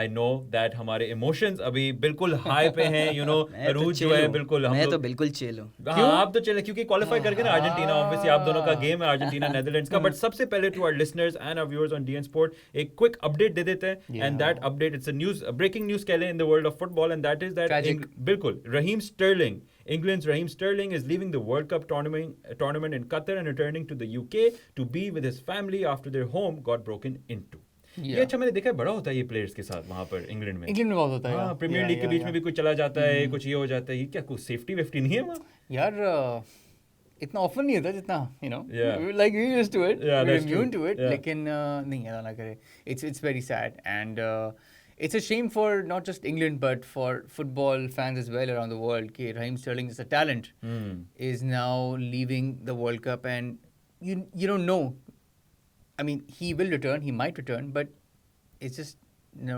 I know that हमारे emotions अभी बिल्कुल high पे हैं, you know, अरूज जो है बिल्कुल हम मैं लोग तो बिल्कुल चिल हूँ. हाँ आप तो चले क्योंकि क्वालिफाई करके ना अर्जेंटीना ऑब्वियसली आप दोनों का गेम है अर्जेंटीना नेदरलैंड्स का बट सबसे पहले to our listeners and our viewers on DN sport एक क्विक अपडेट दे देते हैं and that update it's a news breaking news कह लें in the world of football and that is that बिल्कुल Raheem Sterling England's Raheem Sterling is leaving the World Cup tournament in Qatar and returning to the UK to be with his family after their home got broken into. ये अच्छा मैंने देखा है बड़ा होता है ये प्लेयर्स के साथ वहाँ पर इंग्लैंड में बहुत होता है हाँ प्रीमियर लीग के बीच में भी कुछ चला जाता है कुछ ये हो जाता है ये क्या कुछ सेफ्टी वेफ्टी नहीं है वहाँ यार इतना ऑफन नहीं होता जितना you know like we used to it we're immune to it लेकिन नहीं अल्लाह ना करे it's very sad and it's a shame for not just England but for football fans as well around the world कि Raheem Sterling is a talent is now leaving the World Cup and you don't know. I mean, he will return, he might return, but it's just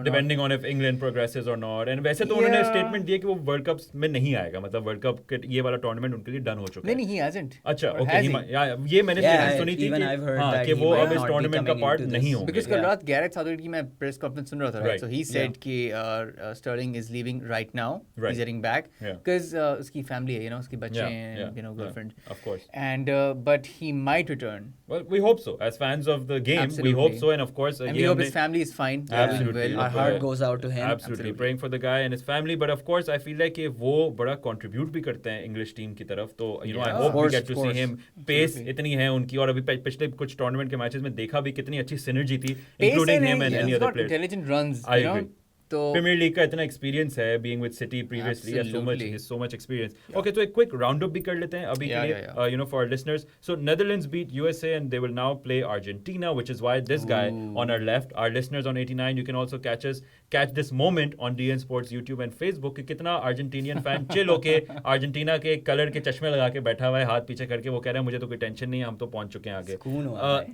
depending on if England progresses or not. And वैसे तो उन्होंने statement दिया कि वो world cup में नहीं आएगा मतलब वर्ल्ड कप ये वाला टूर्नामेंट उनके लिए डन हो चुका है नहीं he hasn't अच्छा ओके ये मैंने सुनी थी कि वो अब इस टूर्नामेंट का पार्ट नहीं होंगे because कल रात गैरेथ साउथगेट की मैं प्रेस कॉन्फ्रेंस सुन रहा था right so he said कि Sterling is leaving right now he's getting back because उसकी फैमिली है you know उसके बच्चे हैं you know girlfriend of course and but he might return well we hope so as fans of the game we hope so and of course and we hope his family is fine absolutely our heart goes out to him absolutely praying for the guy and his family but of course I feel like वो बड़ा contribute भी करते हैं English team की तरफ तो you know I hope we get to see him pace इतनी है उनकी और अभी पिछले कुछ टूर्नामेंट के मैचेस में देखा भी कितनी अच्छी synergy थी including him and any other players intelligent runs I agree तो प्रीमियर लीग का इतना एक्सपीरियंस है being with city previously so much experience okay तो एक क्विक राउंड अप भी कर लेते हैं अभी के लिए you know for listeners so Netherlands beat USA and they will now play Argentina which is why this guy on our left our listeners on 89 you can also catch this moment on DN sports YouTube and Facebook कि कितना Argentinian fan chill होके Argentina के colour के चश्मे लगा के बैठा हुआ है हाथ पीछे करके वो कह रहा है मुझे तो कोई टेंशन नहीं है हम तो पहुंच चुके हैं आगे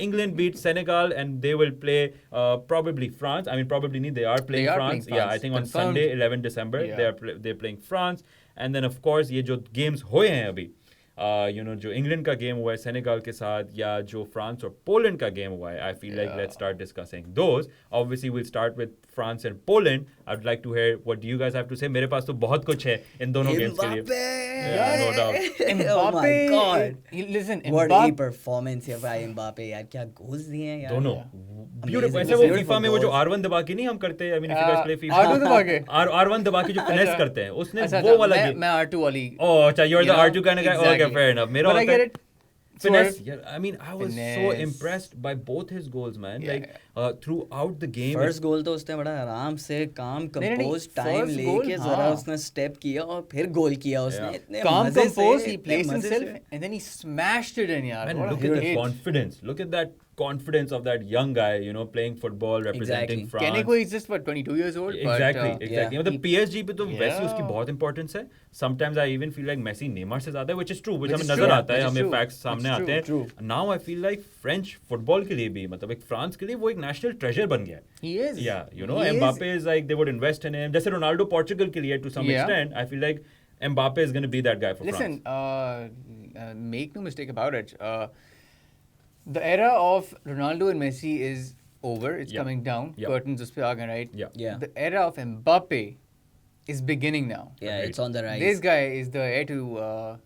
England beat Senegal and they will play probably France I mean probably नहीं they are playing France yeah I think on Sunday 11 December they're playing France and then of course ये जो games हुए हैं अभी you know जो England का game हुआ है सेनेगल के साथ या जो फ्रांस और पोलैंड का गेम हुआ है I feel like let's start discussing those obviously will start with France and Poland I would like to hear what do you guys have to say मेरे पास तो बहुत कुछ है इन दोनों गेम्स के लिए no doubt Mbappe listen what a performance है भाई Mbappe यार क्या गोल्स दिए हैं यार दोनों ब्यूटीफुल ऐसे वो फीफा में वो जो R1 दबा के नहीं हम करते I mean if you guys play FIFA R2 दबा के R1 दबा के जो फिनेस करते हैं उसने वो वाला मैं R2 वाली ओह अच्छा you are the R2 kind of guy okay fair enough मेरा I get it finesse yeah I mean I was so impressed by both his goals man like throughout the game first goal तो उसने बड़ा आराम से काम compose time लेके जरा उसने स्टेप किया और फिर गोल किया उसने इतने calm compose he placed himself and then he smashed it in yaar and look at the confidence look at that confidence of that young guy you know playing football representing France Keneko is just what 22 years old exactly मतलब PSG पे तो वैसे उसकी बहुत importance है sometimes I even feel like Messi Neymar से ज्यादा which is true which हमें नजर आता है हमें facts सामने आते हैं now I feel like French football के लिए भी मतलब एक फ्रांस के लिए वो एक नेशनल ट्रेजर बन गया he is yeah you know Mbappe is like they would invest in him जैसे रोनाल्डो पोर्चुगल के लिए to some extent I feel like Mbappe is going to be that guy for France. Listen make no mistake about it the era of Ronaldo and Messi is over. It's coming down. Curtains us pe aa gaye, right? Yeah. The era of Mbappe is beginning now. Yeah, it's on the rise. This guy is the heir to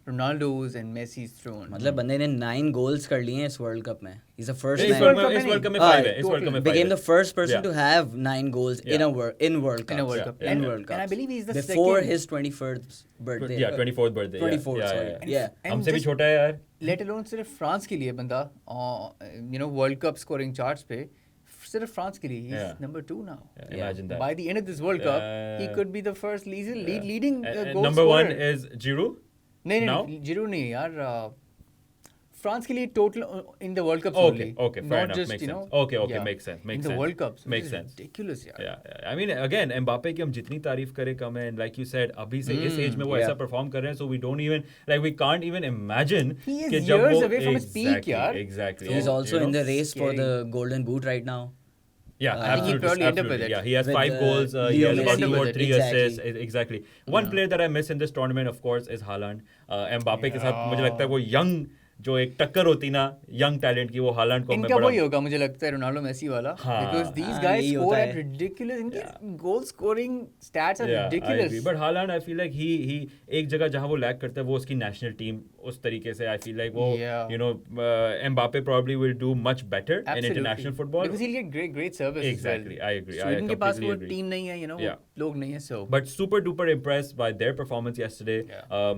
Ronaldo's and Messi's throne. मतलब बंदे ने 9 goals कर लिए हैं इस world cup में. He's the first इस world cup में 5 है. इस वर्ल्ड कप में 5 became the first person to have 9 goals in World Cup. In a World Cup. And I believe he's the before second. his 21st birthday. Yeah, 24th birthday. 24th, sorry. Yeah. हमसे भी छोटा है यार. Let alone सिर्फ France के लिए बंदा you know World Cup scoring charts पे सिर्फ फ्रांस के लिए he's number 2 now. Imagine that. By the end of this World Cup, he could be the first leading goal number scorer. 1 is Giroud. नहीं Giroud नहीं यार France के लिए total in the World Cup only. Okay, fair not enough. just, Makes you sense. know, Okay, makes sense. in the World Cup. Makes sense. Ridiculous यार. Yeah. I mean, again, Mbappe की हम जितनी तारीफ करें कम है, and like you said, अभी से इस age में वो ऐसा perform कर रहे हैं, so we don't even, like we can't even imagine he is कि जब years वो away from his peak यार. Exactly. He's also in the race for the Golden Boot right now. Yeah, I think he'll probably end up with it. Yeah, he has With 5 goals. He has about 2 or 3 assists. Exactly. One player that I miss in this tournament, of course, is Haaland. Mbappe के साथ मुझे लगता है वो young जो एक टक्कर होती ना यंग टैलेंट की, वो हालैंड को मैं इनका बड़ा वही होगा मुझे लगता है, रोनाल्डो मेसी वाला, because these guys score at ridiculous, इनके goal scoring stats are ridiculous. But Haaland, I feel like he एक जगह जहाँ वो लैग करता है वो उसकी नेशनल टीम उस तरीके से, I feel like वो you know Mbappe probably will do much better in international football because he'll get great service. Exactly, I agree. Sweden के पास वो टीम नहीं है, you know, लोग नहीं है, so. But super duper impressed by their performance yesterday.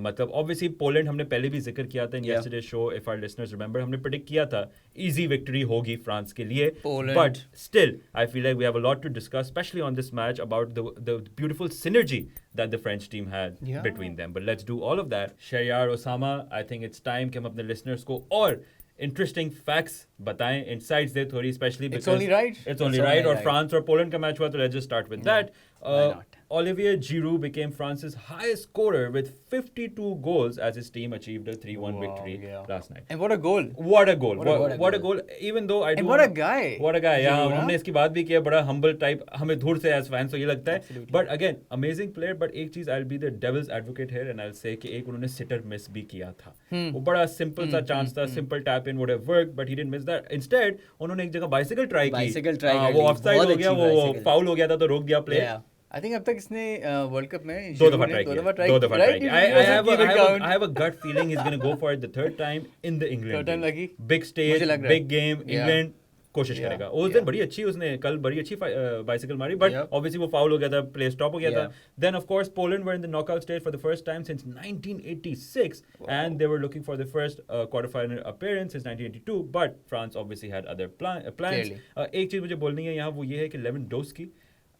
मतलब obviously Poland हमने पहले भी जिक्र किया था in yesterday's show, if our listeners remember, हमने predict किया था easy victory होगी फ्रांस के लिए. Poland. But still, I feel like we have a lot to discuss, especially on this match, about the beautiful synergy that the French team had between them. But let's do all of that. Sharyar, Osama, I think it's time कि हम अपने listeners को और interesting facts बताएं, insights दे थोड़ी, especially because it's only right. It's only right. और France और Poland का match हुआ, तो let's just start with that. Olivier Giroud became France's highest scorer with 52 goals as his team achieved a 3-1 victory last night. And what a goal! What a goal! What a goal! Even though I do. And what a guy! What a guy! Yeah, हमने इसकी बात भी किया, बड़ा humble type, हमें दूर से as fans तो ये लगता है. Absolutely. But again, amazing player. But एक चीज, I'll be the devil's advocate here and I'll say कि एक उन्होंने sitter miss भी किया था. वो बड़ा simple सा chance था, simple tap in would have worked, but he didn't miss that. Instead, उन्होंने एक जगह bicycle try की. वो offside हो गया, वो foul हो गया था तो रोक दिया play. I think अब तक इसने वर्ल्ड कप में दो दफा ट्राई किया. I have a gut feeling he's going to go for it the third time in the England. Third time लगी. Big stage, big game, England कोशिश करेगा. उस दिन बड़ी अच्छी, उसने कल बड़ी अच्छी बाइसिकल मारी, but obviously वो फाउल हो गया था, प्ले स्टॉप हो गया था. Then of course Poland were in the knockout stage for the first time since 1986 and they were looking for the first quarterfinal appearance since 1982, but France obviously had other plans. एक चीज मुझे बोलनी है यहाँ, वो ये है कि लेवेंडोव्स्की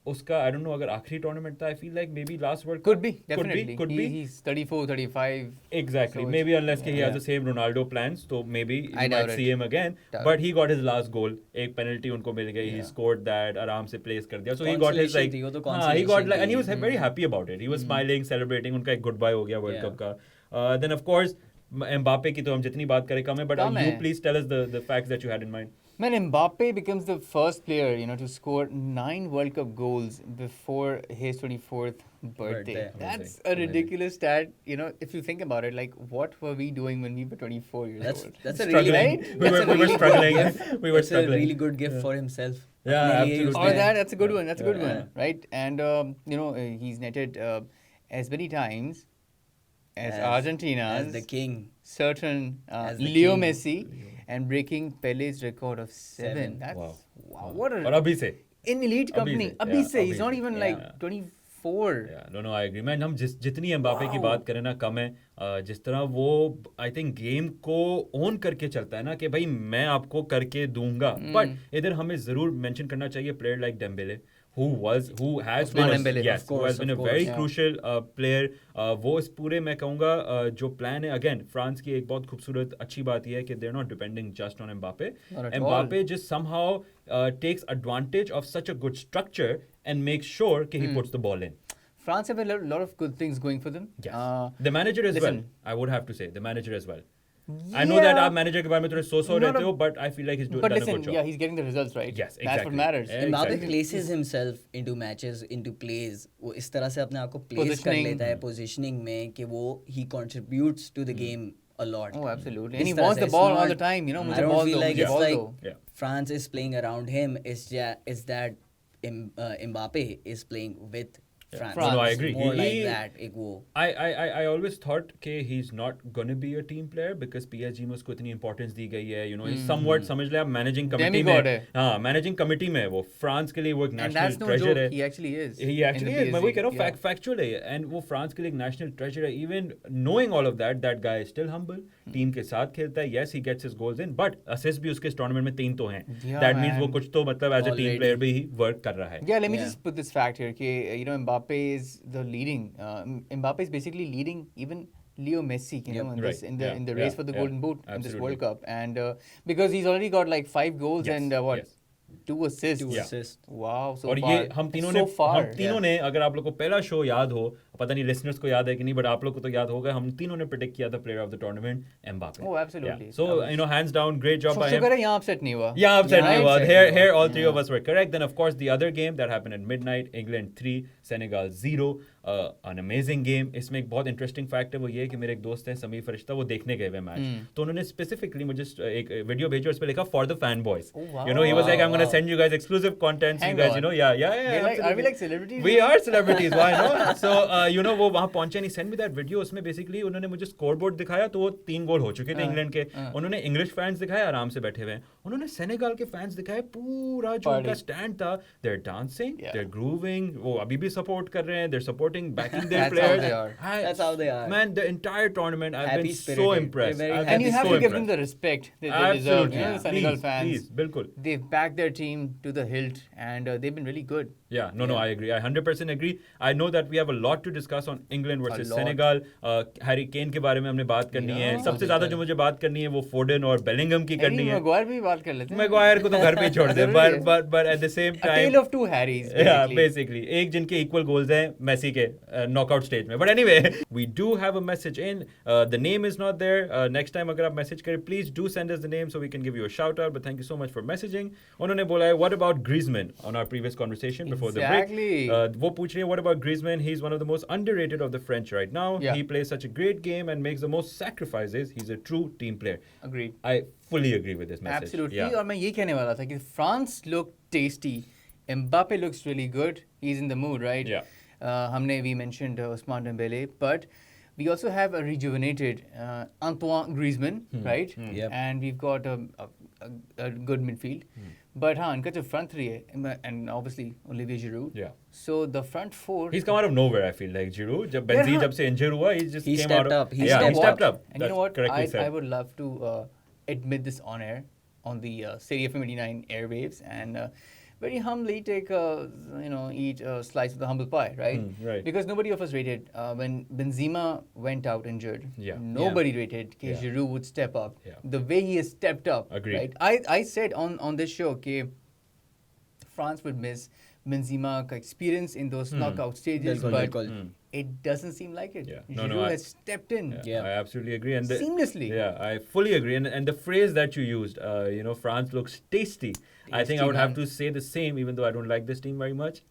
उसका, I don't know, अगर आखिरी टूर्नामेंट था, I feel like maybe last World Cup. Could be, definitely. Could be. He's 34, 35. Exactly. So maybe unless he has the same Ronaldo plans, so maybe you might see him again. But he got his last goal. एक penalty उनको मिल गई. He scored that, आराम से place कर दिया. So he got his like, he got like, and he was very happy about it. He was smiling, celebrating. उनका एक goodbye हो गया World Cup का. Then of course, Mbappe की तो हम जितनी बात करें कम है. But you please tell us the facts that you had in mind. Man, Mbappe becomes the first player, you know, to score 9 World Cup goals before his 24th birthday. That's a ridiculous stat. You know, if you think about it, like, what were we doing when we were 24 years old? That's a really, right? We were struggling. We were struggling. It's a really good gift for himself. Yeah, absolutely. Or that's a good one. That's a good one, right? And, you know, he's netted as many times as Argentina's, as the king, certain Leo Messi. And breaking Pele's record of 7. That's wow. What a... और अभी से in elite company. अभी से. He's not even like 24. Yeah, no, I agree. Man, हम जितनी Mbappe की बात करें ना कम है. जिस तरह वो I think गेम को ओन करके चलता है ना कि भाई मैं आपको करके दूंगा. But इधर हमें जरूर मेंशन करना चाहिए player like Dembélé. Who has been a very crucial player. वो इस पूरे मैं कहूँगा जो प्लान है, again फ्रांस की एक बहुत खूबसूरत अच्छी बात यह है कि they're not depending just on Mbappe. Mbappe just somehow takes advantage of such a good structure and makes sure कि he puts the ball in. France have a lot of good things going for them. Yes. The manager as well. I would have to say the manager as well. I know that आप manager के बारे में थोड़े सो रहते हो, but I feel like he's done a good job. Yeah, he's getting the results right. Yes, exactly. That's what matters. Mbappe places himself into matches, into plays. वो इस तरह से अपने आप को place कर लेता है positioning में कि वो he contributes to the game a lot. Oh, absolutely. And he wants the ball all the time. You know, I don't feel like it's like France is playing around him. It's that Mbappe is playing with France. No, I agree. More like that. I always thought कि he's not going to be a team player because PSG में उसको इतनी importance दी गई है. You know, he's somewhat समझ ले आप managing committee में. हाँ, managing committee में वो France के लिए वो एक national treasure है. He actually is. He actually is. मैं वही कह रहा हूँ factual है. And वो France के लिए एक national treasure है. Even knowing all of that, that guy is still humble. Team के साथ खेलता है. Yes, he gets his goals in, but assist भी उसके इस tournament में 3 तो हैं. That means वो कुछ तो मतलब as a team player भी work कर रहा है. Yeah, let me just put this fact here कि you know Mbappe is the leading. Mbappe is basically leading even Leo Messi, you know, in the race for the Golden Boot in this World Cup, and because he's already got like 5 goals and what. 2 assists. Two assists. Wow, so और far. ये हम तीनों ने अगर आप लोग को पहला शो याद हो पता नहीं listeners को याद है कि नहीं, but आप लोग को तो याद होगा, हम तीनों ने predict किया था player of the tournament, Mbappe. Oh, absolutely. Yeah. So, hands down, great job by him. शुक्र है यहाँ upset नहीं हुआ. Yeah, upset नहीं हुआ. Here all three of us were correct. Then, of course, the other game that happened at midnight, England 3, Senegal 0. An amazing game. इसमें एक बहुत interesting fact है, वो ये है कि मेरे एक दोस्त हैं समीर फरिश्ता, वो देखने गए हुए मैच, तो उन्होंने specifically मुझे एक वीडियो भेजी और उस पे लिखा for the fanboys. You know, he was like, I'm going to send you guys exclusive content, so you guys, you know, yeah. Are we like celebrities? We are celebrities, why not? So, you know, वो वहाँ पहुंचे नहीं, send me that video. उसमें basically उन्होंने मुझे scoreboard दिखाया, तो वो 3 गोल हो चुके थे इंग्लैंड के. उन्होंने इंग्लिश फैंस दिखाए, आराम से बैठे हुए हैं. उन्होंने सेनेगल के फैंस दिखाए, पूरा जो उनका स्टैंड था, they're dancing, they're grooving, वो अभी भी सपोर्ट कर रहे हैं, they're supporting, backing their players. That's how they are. Man, the entire tournament, I've been so impressed. And you have to give them the respect that they deserve. Absolutely. The Senegal fans. Please, bilkul. They've backed their team to the hilt, and they've been really good. Yeah, no, I agree. I 100% agree. I know that we have a lot to discuss on England versus Senegal. Harry Kane के बारे में हमने बात करनी है. सबसे ज़्यादा जो मुझे बात करनी है वो फोर्डन और बेलिंगम की करनी है. मैगवायर भी बात कर लेते हैं. मैगवायर को तो घर पे ही छोड़ दे. But at the same time, a tale of two Harrys. Yeah, basically. एक जिनके equal goals हैं मेसी के knockout stage में. But anyway, we do have a message in. The name is not there. Next time अगर आप message करें, please do send us the name so we can give you a shout out. But thank you so much for messaging. उन्होंने बोला है, what about Griezmann on our previous conversation before the break? वो पूछ रही है, what about Griezmann? He's one of the most underrated of the French right now. Yeah. He plays such a great game and makes the most sacrifices. He's a true team player. Agreed. I fully agree with this message. Absolutely. और मैं ये कहने वाला था कि France look tasty. Mbappe looks really good. He's in the mood, right? Yeah. We mentioned Ousmane Dembele, but we also have a rejuvenated Antoine Griezmann, right? Yep. And we've got a good midfield. But उनका जो front three है, and obviously Olivier Giroud. Yeah. So the front four. He's come out of nowhere, I feel like Giroud. जब Benzema जब से injured हुआ, he stepped up. He stepped up. And you know what? I would love to admit this on air on the Serie FM 89 airwaves and very humbly take eat a slice of the humble pie, right? Right. Because nobody of us rated when Benzema went out injured. Yeah. Nobody rated that Giroud would step up. Yeah. The way he has stepped up. Agreed. Right? I said on this show, France would miss Benzema's experience in those knockout stages, but it doesn't seem like it. Yeah. Giroud has stepped in. Yeah, I absolutely agree. And seamlessly. Yeah, I fully agree. And the phrase that you used, France looks tasty. I think I would have to say the same, even though I don't like this team very much.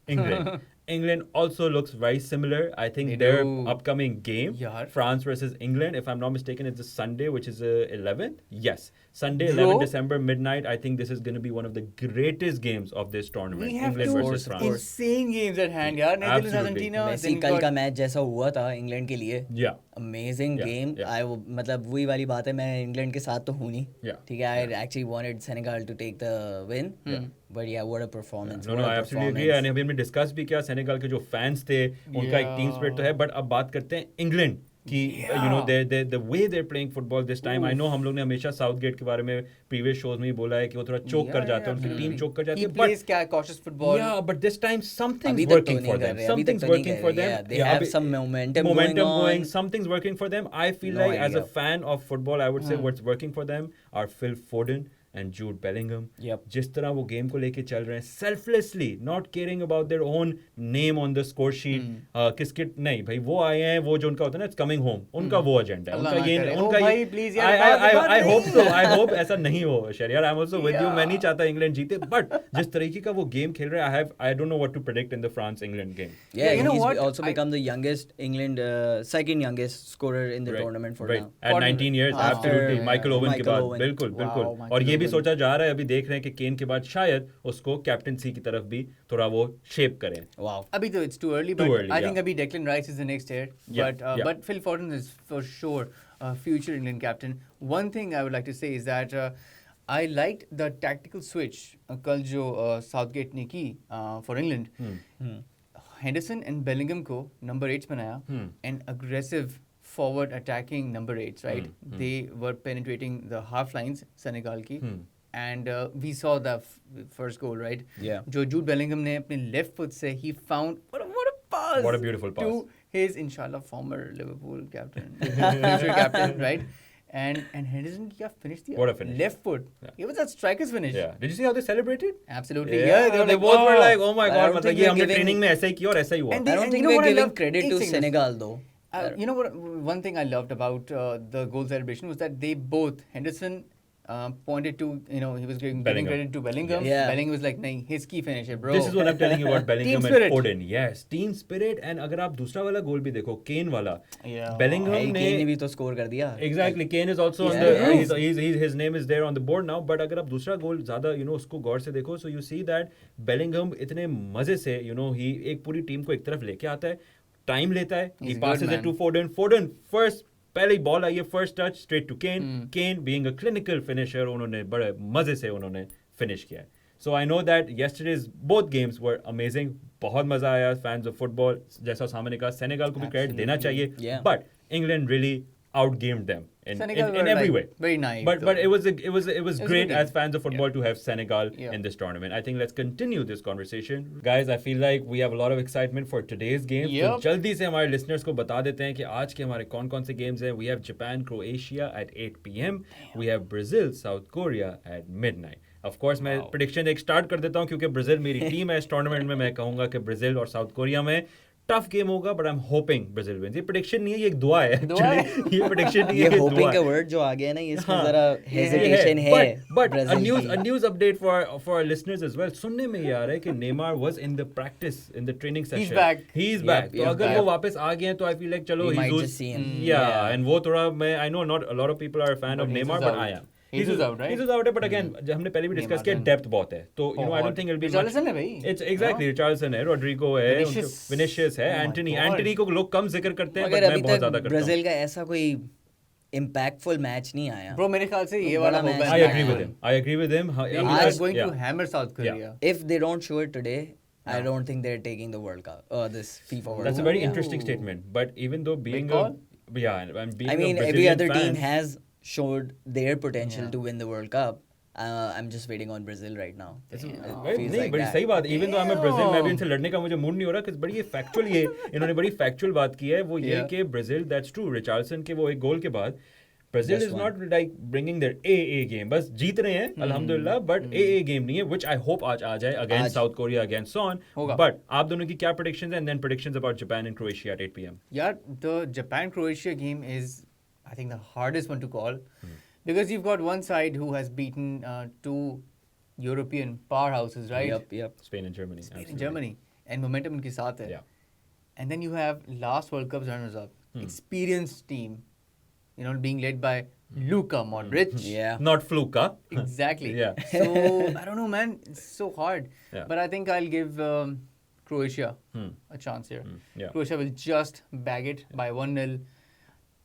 England also looks very similar. I think their upcoming game, France versus England, if I'm not mistaken, it's a Sunday, which is 11th. Yes. Sunday, 11 December, midnight. I think this is going to be one of the greatest games of this tournament. England versus France. Insane games at hand, yaar. Netherlands, Argentina. Messi कल का match जैसा हुआ था England के लिए. Yeah. Amazing game. मतलब वही वाली बात है, मैं इंग्लैंड के साथ तो हूँ नहीं. ठीक है. I actually wanted Senegal to take the win. But yeah, what a performance. No, I absolutely agree. And अभी हमने डिस्कस भी किया, सेनेगल के जो फैंस थे, उनका एक टीम स्पिरिट तो है. बट अब बात करते हैं इंग्लैंड कि the way they're playing football this time. I know हम लोग ने हमेशा साउथगेट के बारे में previous shows में ही बोला है कि वो थोड़ा चोक कर जाता है, उनकी टीम चोक कर जाती है. He plays cautious football. Yeah, but this time something's working for them. Something's working for them. They have some momentum going. Something's working for them. I feel like as a fan of football, I would say what's working for them are Phil Foden and Jude Bellingham. जिस तरह वो game को लेके चल रहे हैं, selflessly, not caring about their own name on the score sheet. किसके नहीं भाई, वो आए हैं, वो जो उनका होता है ना, it's coming home. उनका वो एजेंडा है. I hope so. I hope ऐसा नहीं हो. Shariar, I'm also with you. मैं नहीं चाहता इंग्लैंड जीते, but जिस तरीके का वो गेम खेल रहे हैं, I don't know what to predict in the France-England game. Yeah, he's also become the youngest England, second youngest scorer in the tournament for now. At 19 years, absolutely. Michael Owen के बाद, बिल्कुल. और ये भी सोचा जा रहा है, अभी देख रहे हैं कि केन के बाद शायद उसको कैप्टनसी की तरफ भी थोड़ा वो शेप करें. Wow. अभी तो it's too early, but I think अभी Declan Rice is the next heir. But Phil Foden is for sure a future England captain. One thing I would like to say is that I liked the tactical switch कल जो Southgate ने की for England. Henderson and Bellingham को number 8 बनाया and aggressive forward attacking number 8s, right? They were penetrating the half lines, Senegal की. And we saw the first goal, right? Yeah. जो Jude Bellingham ने अपने left foot से he found what a pass! What a beautiful pass. To his inshallah former Liverpool captain, future captain, right? And Henderson क्या finish दिया? What a finish. Left foot. It was a striker's finish. Yeah. Did you see how they celebrated? Absolutely. Yeah, they both were like, oh my god, मतलब ये हमने training में ऐसा ही किया और ऐसा ही हुआ. I don't think we're giving credit to Senegal though. You know what? One thing I loved about the goal celebration was that they both, Henderson pointed to, he was giving credit to Bellingham. Yeah. Bellingham was like, nahi, his key finisher, bro. This is what I'm telling you about Bellingham Team and spirit. Foden. Yes, team spirit. And अगर आप दूसरा वाला गोल भी देखो, Kane वाला, Yeah. Bellingham ने Kane ने भी तो score कर दिया. Exactly, Kane is also on the his name is there on the board now. But अगर आप दूसरा गोल ज़्यादा उसको गौर से देखो, so you see that Bellingham इतने मजे से he एक पूरी टीम को एक तरफ लेके आता है, time लेता है, he passes it to Foden. Foden first पहले बॉल आई है, first touch straight to Kane being a clinical finisher, उन्होंने बड़े मजे से उन्होंने फिनिश किया है. So I know that yesterday's both games were amazing, बहुत मजा आया. फैंस ऑफ फुटबॉल, जैसा सामने ने कहा, सेनेगल को भी क्रेडिट देना चाहिए, but England really outgamed them in every way. Very naive. But it was great as fans of football to have Senegal in this tournament. I think let's continue this conversation. Guys, I feel like we have a lot of excitement for today's game. तो जल्दी से हमारे listeners को बता देते हैं कि आज के हमारे कौन-कौन से games हैं. We have Japan, Croatia at 8 p.m. We have Brazil, South Korea at midnight. Of course, मैं prediction एक start कर देता हूँ क्योंकि Brazil मेरी team है इस tournament में. मैं कहूँगा कि Brazil और South Korea में टफ गेम होगा, but I am hoping Brazil wins. ये प्रेडिक्शन नहीं है, ये एक दुआ है एक्चुअली. ये प्रेडिक्शन नहीं है, ये होपिंग का वर्ड जो आ गया ना, इसमें जरा हेजिटेशन है. But a news update for our listeners as well. सुनने में ये आ रहा है कि Neymar was in the practice in the training session. He's back. तो अगर वो वापस आ गए हैं तो I feel like चलो and वो थोड़ा I know not a lot of people are a fan of Neymar, but I am. He's out, right? He's out, but again, हमने पहले भी डिस्कस किया, डेप्थ बहुत है. तो I don't think it'll be Richarlison है भाई. It's exactly Richarlison है, Rodrigo है, Vinicius है, Anthony को लोग कम जिक्र करते हैं, but मैं बहुत ज्यादा करता हूँ. ब्राजील का ऐसा कोई impactful मैच नहीं आया. Bro, मेरे ख्याल से ये वाला होगा. I agree with him. They are going to hammer South Korea. If they don't show it today, I don't think they're taking the World Cup or this FIFA World Cup. That's a very interesting statement. But even though being every other team has showed their potential to win the World Cup. I'm just waiting on Brazil right now. नहीं, बड़ी सही बात. Even though I'm a Brazil, मैं भी इनसे लड़ने का मुझे मूड नहीं हो रहा, कि बड़ी फैक्चुअल इन्होंने बड़ी फैक्चुअल बात की है. वो ये कि Brazil, that's true, Richarlison के वो एक गोल के बाद Brazil is not like bringing their AA game. बस जीत रहे हैं अल्हम्दुलिल्लाह, but AA game नहीं है, which I hope आज आ जाए against South Korea, against Son. But आप दोनों की क्या predictions हैं, and then predictions about Japan and Croatia at 8 p.m. Yeah, the Japan-Croatia game is, I think, the hardest one to call because you've got one side who has beaten two European powerhouses, right? Yep. Spain and Germany. And momentum unke saath hai. Yeah. And then you have last World Cup runners-up, experienced team, being led by Luka Modric. Yeah. Not Fluka. Exactly. Yeah. So, I don't know, man. It's so hard. Yeah. But I think I'll give Croatia a chance here. Yeah. Croatia will just bag it by 1-0.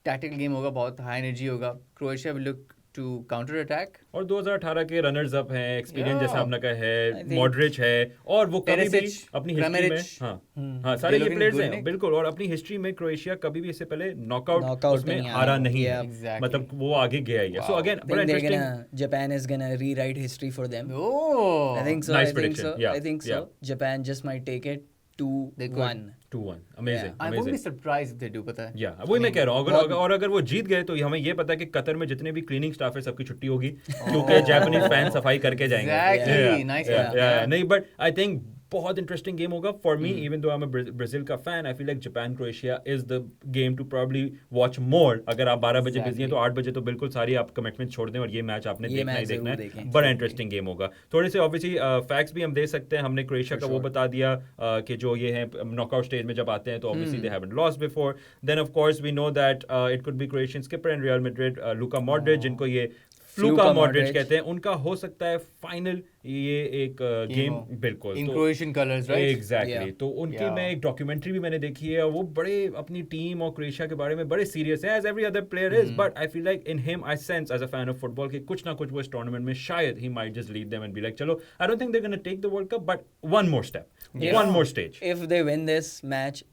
Tactical game होगा, बहुत high energy होगा. Croatia will look to counter attack. और 2018 के runners up हैं, experience जैसा आपने कहा है, मॉडरिच है, और वो कभी भी अपनी हिस्ट्री में हाँ सारे ये प्लेयर्स हैं बिल्कुल, और अपनी हिस्ट्री में क्रोएशिया कभी भी इससे पहले नॉकआउट उसमें हारा नहीं है, मतलब वो आगे गया ही है. सो अगेन बड़ा interesting. Japan is gonna rewrite history for them. Oh, I think so. Nice prediction. I think so. Japan just might take it 2-1. 2-1. Amazing. I won't be surprised if they do, पता है. Yeah, वही मैं कह रहा हूँ. और अगर वो जीत गए तो हमें ये पता है कि कतर में जितने भी क्लीनिंग स्टाफ है सबकी छुट्टी होगी, क्योंकि जापानीज फैन सफाई करके जाएंगे. Exactly. Nice one. नहीं, but I think बहुत इंटरेस्टिंग गेम होगा. For me, even though I am a Brazil का fan, I feel like Japan Croatia is the game to probably watch more. अगर आप 12 बजे बिजी हैं तो 8 बजे तो बिल्कुल सारी आप कमिटमेंट छोड़ दें और ये मैच आपने देखना ही देखना है. बड़ा इंटरेस्टिंग गेम होगा. थोड़े से ऑब्वियसली फैक्ट्स भी हम दे सकते हैं. हमने क्रोएशिया का वो बता दिया कि जो ये है नॉकआउट स्टेज में जब आते हैं तो obviously they haven't lost before. Then of course we know that it could be Croatian skipper and Real Madrid Luka Modric, जिनको ये फ्लूका मॉड्रिच कहते हैं, उनका हो सकता है फाइनल ये एक गेम बिल्कुल इन क्रोएशियन कलर्स, राइट? एग्जैक्टली. तो उनकी मैं एक डॉक्यूमेंट्री भी मैंने देखी है, वो बड़े अपनी टीम और क्रोएशिया के बारे में बड़े सीरियस है, as every other player is. But I feel like in him I sense as a fan of football कि कुछ ना कुछ वो इस टूर्नामेंट में शायद ही might just lead them and be like चलो, I don't think they are gonna take the world cup, but one more step, one more stage. If they win this match,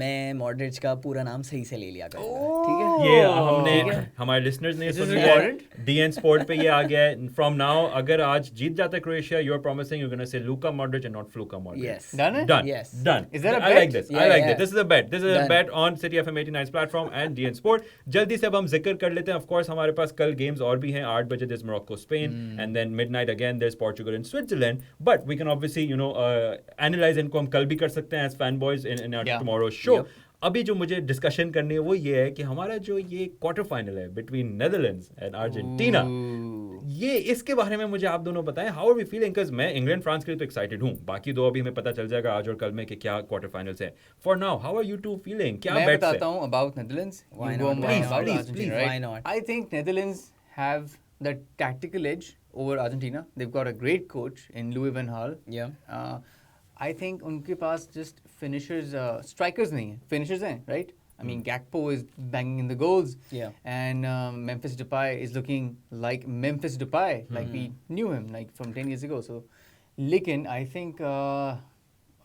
मैं मॉडरिच का पूरा नाम सही से ले लिया करूंगा, ठीक है? ये हमने हमारे लिसनर्स ने सुन लिया है, डीएन स्पोर्ट पे ये आ गया है फ्रॉम नाउ. अगर आज जीत जाता है Croatia, you are promising you are gonna say Luka Modric and not Fluka Modric. Yes. Done. Yes. Done. Is that a I bet? like this. Yeah, I like yeah. this. This is a bet. This is a Done. bet on City FM 89's platform and DN Sport. जल्दी से अब हम जिक्र कर लेते हैं. Of course हमारे पास कल गेम्स और भी हैं. 8 बजे there's Morocco Spain and then midnight again there's Portugal and Switzerland. But we can obviously analyze इनको हम कल भी कर सकते हैं as fanboys in our tomorrow's show. Yep. अभी जो मुझे डिस्कशन करनी है वो ये है कि हमारा जो ये क्वार्टर फाइनल है बिटवीन नेदरलैंड्स एंड अर्जेंटीना, ये इसके बारे में मुझे आप दोनों बताएं. How are we feeling? Because मैं इंग्लैंड फ्रांस के लिए तो एक्साइटेड हूं. बाकी दो अभी हमें पता चल जाएगा आज और कल में कि क्या क्वार्टर फाइनल्स है. For now how are you two feeling? क्या मैं बेट्स बताता हूँ about Netherlands. Why not? Please, Why not? I think Netherlands have the tactical edge over Argentina. They've got a great coach in Louis van Gaal. Yeah. I think उनके पास just finishers, strikers नहीं है, finishers हैं, right? I mean, Gakpo is banging in the goals. Yeah. And Memphis Depay is looking like Memphis Depay, like we knew him like from 10 years ago. So, लेकिन I think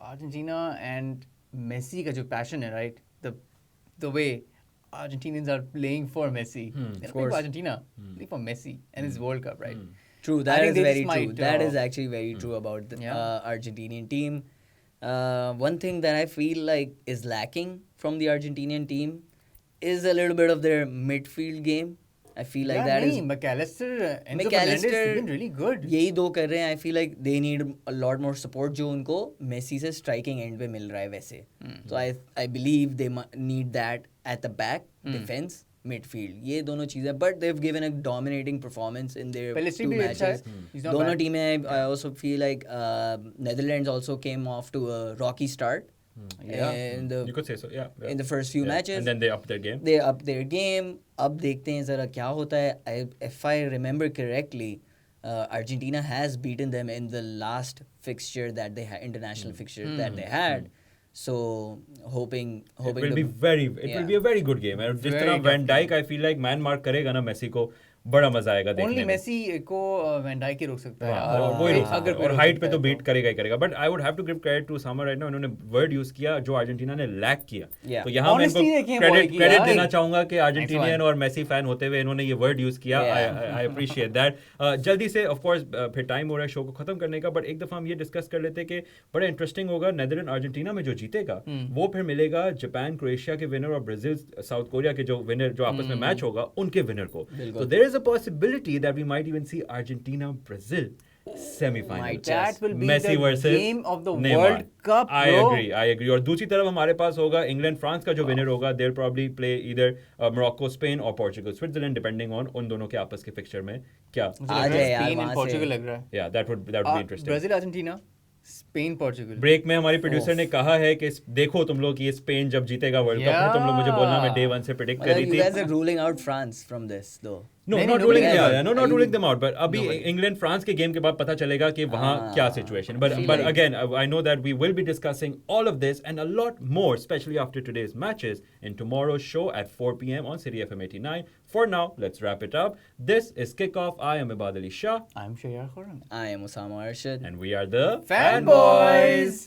Argentina and Messi का जो passion है, right? The way Argentinians are playing for Messi. They're playing for Argentina, playing for Messi and his World Cup, right? True, I that think is they very just true. might, That is actually very true about the Argentinian team. One thing that I feel like is lacking from the Argentinian team is a little bit of their midfield game. I feel like that is McAllister, Enzo Fernandez, they've been really good. यही दो कर रहे हैं. I feel like they need a lot more support जो उनको Messi से striking end पे मिल रहा है वैसे. So I believe they need that at the back, defense, midfield. ये दोनों चीजें. But they've given a dominating performance in their Pelistri two भी अच्छा matches. है. He's not दोनों bad. टीमें I also feel like Netherlands also came off to a rocky start. You could say so, yeah. In the first few matches. And then they upped their game. They upped their game. अब देखते हैं ज़रा क्या होता है. If I remember correctly, Argentina has beaten them in the last fixture that they had, international fixture that they had. So hoping it will be a very good game. And जिस तरह Van Dijk I feel like man mark करेगा ना Messi को, बड़ा मजा आएगा देखने में. Only Messi को Van Dijk ही रोक सकता है. और हाइट पे तो बीट करेगा ही करेगा. But I would have to give credit to Samar right now. उन्होंने वर्ड यूज किया जो अर्जेंटीना ने लैक किया. तो यहाँ मैं इनको क्रेडिट देना चाहूंगा कि अर्जेंटीनियन और मेसी फैन होते हुए इन्होंने ये वर्ड यूज किया. I appreciate that. जल्दी से ऑफ कोर्स फिर टाइम हो रहा है शो को खत्म करने का. बट एक दफा हम ये डिस्कस कर लेते कि बड़ा इंटरेस्टिंग होगा. नेदरलैंड अर्जेंटीना में जो जीतेगा वो फिर मिलेगा जापान क्रोएशिया के विनर और ब्राजील साउथ कोरिया के जो विनर जो आपस में मैच होगा उनके विनर को. तो there is a possibility that we might even see Argentina Brazil semi-final. That will be Messi the versus game of the Neymar. World Cup, I bro. agree. और दूसरी तरफ हमारे पास होगा इंग्लैंड फ्रांस का जो विनर होगा. they'll probably play either Morocco Spain or Portugal Switzerland depending on उन दोनों के आपस के फिक्चर में क्या. आ जाए यार Spain वहाँ and से. Portugal लग रहा है. Yeah, that would be interesting. Brazil Argentina, Spain Portugal. Break में हमारी प्रोड्यूसर ने कहा है कि देखो तुम लोग ये स्पेन जब जीतेगा वर्ल्ड कप में तुम लोग मुझे बोलना मैं डे 1 से प्रेडिक्ट कर रही You थी. guys are ruling out France from this though. No, not ruling them out. No, not ruling them out. But अभी इंग्लैंड फ्रांस के गेम के बाद पता चलेगा कि वहाँ क्या situation. But again, I know that we will be discussing all of this and a lot more, especially after today's matches, in tomorrow's show at 4 p.m. on City FM 89. For now, let's wrap it up. This is Kickoff. I am Ibad Ali Shah. I'm Shayar Khurram. I am Osama Arshad. And we are the Fanboys!